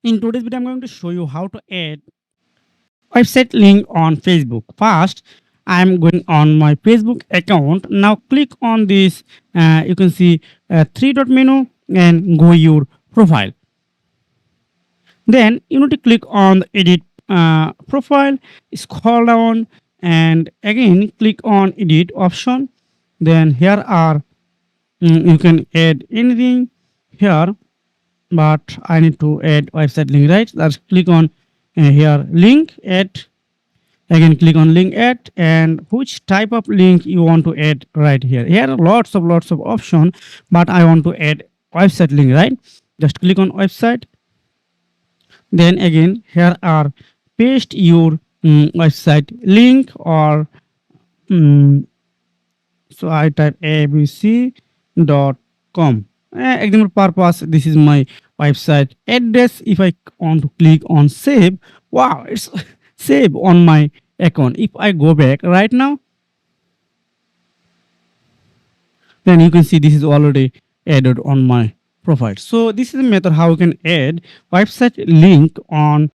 In today's video, I'm going to show you how to add website link on Facebook. First, I'm going on my Facebook account. Now click on this. You can see three dot menu and go your profile. Then you need to click on the edit profile, scroll down, and again click on edit option. Then here are you can add anything here, but I need to add website link, right? Let's click on here link add. Again click on link add, and which type of link you want to add right here. Here are lots of option, but I want to add website link, right? Just click on website. Then again here are paste your website link, or mm, so I type abc.com. Example purpose, this is my website address. If I want to click on save, wow, it's save on my account. If I go back right now, then you can see this is already added on my profile. So this is a method how you can add website link on